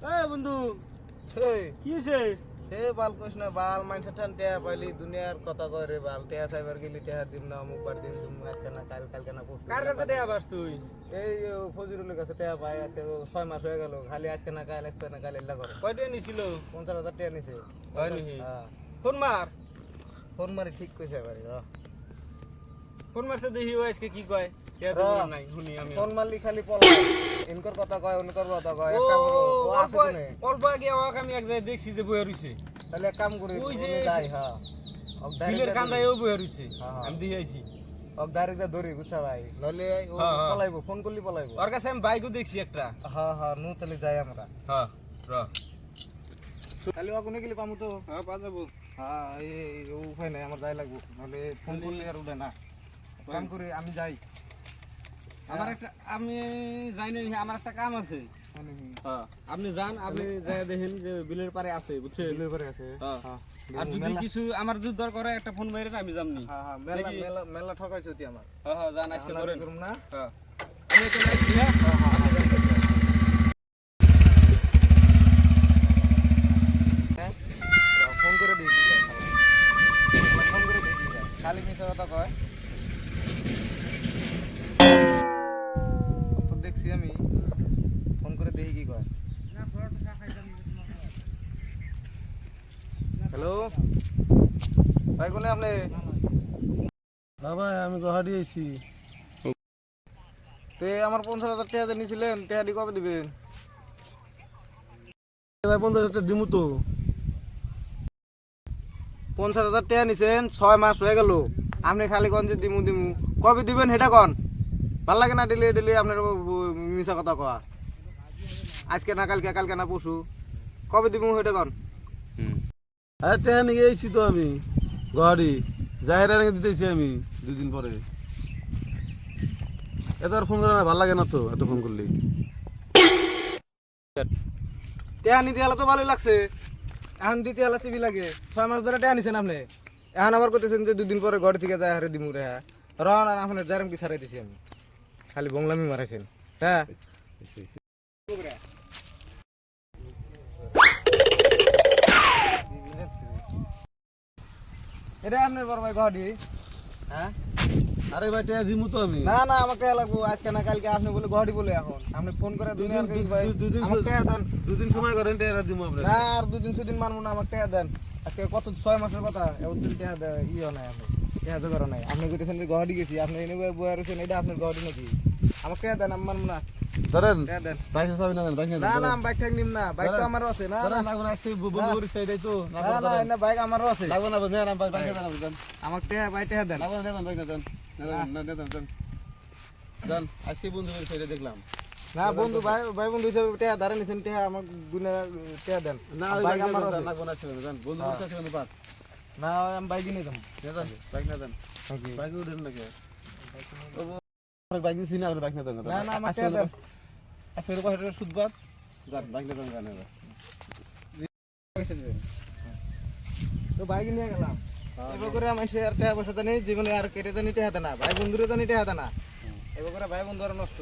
বন্ধু এই কি হইছে? হে বাল কইস না বাল মাইনছে ঠান টেয়া পাইলি দুনিয়ার কথা কয় রে বাল টেয়া সাইবার গেলি টেয়া দিম না অমুক বার দিন দিম আজকে না কালকে না পরশু কার কাছে দেয়া বাস তুই? এই ফজরুলের কাছে টেয়া পাই আজকে 6 মাস হয়ে গেল খালি আজকে না কাল এল্লা করে কয় টাকা নিছিল? 50,000 টাকা নিছে হয় নাকি? হ্যাঁ ফোন মার। ফোন মারি ঠিক কইছে বাড়ি ফোন মারছে দেখি ও আজকে কি কয়। টেয়া র। দেব নাই শুনি আমি। ফোন মারলি খালি পলাই ইনকর কথা কয় উনকর কথা কয় এক কাম করো ও আছে কোনে অল্প আগে ওকে আমি এক জায়গায় দেখছি যে বইয়া রইছে। তাহলে এক কাম করি ওই যে উনি যাই হ্যাঁ বিলের কান্দায় ও বইয়া রইছে। হ্যাঁ, হ্যাঁ। আমি দেখে আইছি। ডাইরেক্ট যা ধরি বুঝছা ভাই নলে ও হ্যাঁ, হ্যাঁ। পলাইবো ফোন করলি পলাইবো ওর কাছে আমি বাইকও দেখছি একটা। হ্যাঁ হ্যাঁ নু তাহলে যাই আমরা হ্যাঁ র। খালি ওখানে গেলে পামু তো হ্যাঁ পা যাবো। হ্যাঁ এই উপায় নাই আমার যাই লাগবো নাহলে ফোন করলে আর উঠে না কাম করে আমি যাই আমি যাই নাই আমার একটা কাম আছে। হ্যাঁ আপনি যান আপনি যাই দেখেন যে বিলের পারে আছে বুঝছেন? বিলের পারে আছে হ্যাঁ। হ্যাঁ আর যদি কিছু আমার যদি দরকার হয় একটা ফোন বাইরে আমি যামনি। হ্যাঁ হ্যাঁ মেলা মেলা মেলা ঠকাইছো তুই আমার হ্যাঁ হ্যাঁ যান আজকে আমরা করেন। করুম না হ্যাঁ আমি তো যাইছি হ্যাঁ। হ্যাঁ হ্যাঁ আমি যাই। হ্যাঁ ফোন করে দিই কি কয় ফোন করে দিই কি কয় খালি মিছা কথা কয় তো দেখছি আমি ফোন করে দেখি কি কয় হ্যালো ভাই কোনে আপনি না ভাই আমি গুয়াহাটি আইছি। তে আমার 50,000 টাকা নিয়েছিলেন টাকাটি কবে দিবেন ভাই 50,000 দিমু তো। 50,000 টাকা নিছেন 6 মাস হয়ে গেল আপনি খালি কোন যে দিমু দিমু কবে দিবেন সেটা কোন ভাল লাগে না ডেলি ডেলি আপনার মিছা কথা কয়া আজকে না কালকে না পরশু কবে দিমু সেটা কোন আরে টেহা নিয়ে আইছি তো আমি গুয়াহাটি জাহেরা নিয়ে দিতেছি আমি 2 দিন পরে। এত আর ফোন করে না ভাল লাগে না তো এত ফোন করলে। টাকা নিতে হলে তো ভালোই লাগছে এখন দিতে হলে চিবি লাগে 6 মাস ধরে টাকা নিছেন আপনি এখন আবার করতেছেন যে 2 দিন পরে ঘর থেকে যায় হারে দিমু রে রন আর আপনার জারাম কি ছাড়াই দিছি আমি খালি বংলামি মারাইছেন হ্যাঁ এটা আপনার বড় ভাই গুয়াহাটি হ্যাঁ আরে ভাই টেহা দিমু তো আমি। না না আমাকে টাকা লাগবো আজকে না কালকে আপনি বলে গুয়াহাটি বলে এখন আপনি ফোন করে দুনিয়ার কেউ ভাই আমাকে টাকা দেন 2 দিন সময় করেন টেহা দিমু আপনার। না আর 2 দিন সুদিন মানবো না আমাকে টাকা দেন আজকে কত 6 মাসের কথা এত দিন টাকা ইয়ে নাই আপনি টাকা তো করা নাই আপনি কইতেছেন যে গুয়াহাটি গেছি আপনি এনে বয়ে রয়েছেন এটা আপনার গুয়াহাটি নাকি আমাকে টাকা দেন আমি মানবো না ধরেন টাকা দেন বাইক চাবি না বাইক না না বাইক ঠাক নিম না বাইক তো আমারও আছে না না ধরেন লাগবে না আজকে বন্ধু করি সাইডাই তো না না না বাইক আমারও আছে লাগবে না ভাই না বাইক না দেন আমাকে টাকা বাইক টাকা দেন লাগবে না বাইক না দেন না দেন দেন আজকে বন্ধু করি সাইডে দেখলাম। না বন্ধু ভাই ভাই বন্ধু হিসেবে টাকা ধারে নিছেন টাকা আমার গুনে টাকা দেন না বাইক আমারও আছে লাগবে না ছিল দেন বন্ধু করি সাইডে বাদ না আমি বাইক নিয়ে যাবো দেন বাইক না দেন নাকি বাইক উঠেন নাকি বাইক নিছি না বাইক না দেন না না আমাকে টাকা দেন আজকে এর কথা সুদ বাদ যান বাইক না দেন গানে তো বাইক নিয়ে গেলাম এবার করে আমার সে আর টাকা পয়সা তো নেই জীবনে আর কেটে তো নিতে হাতে না ভাই বন্ধুরে তো নিতে হাতে না এবার করে ভাই বন্ধু আর নষ্ট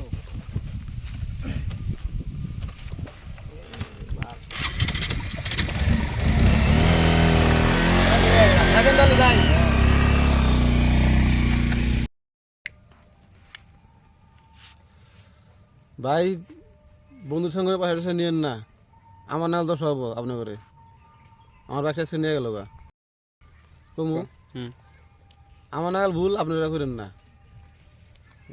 ভাই বন্ধুর সঙ্গে পাশে নিয়েন না আমার নাল দোষ হবো আপনার করে আমার বাইকটা সে নিয়ে গেল গা কমু আমার নাগাল ভুল আপনারা করেন না।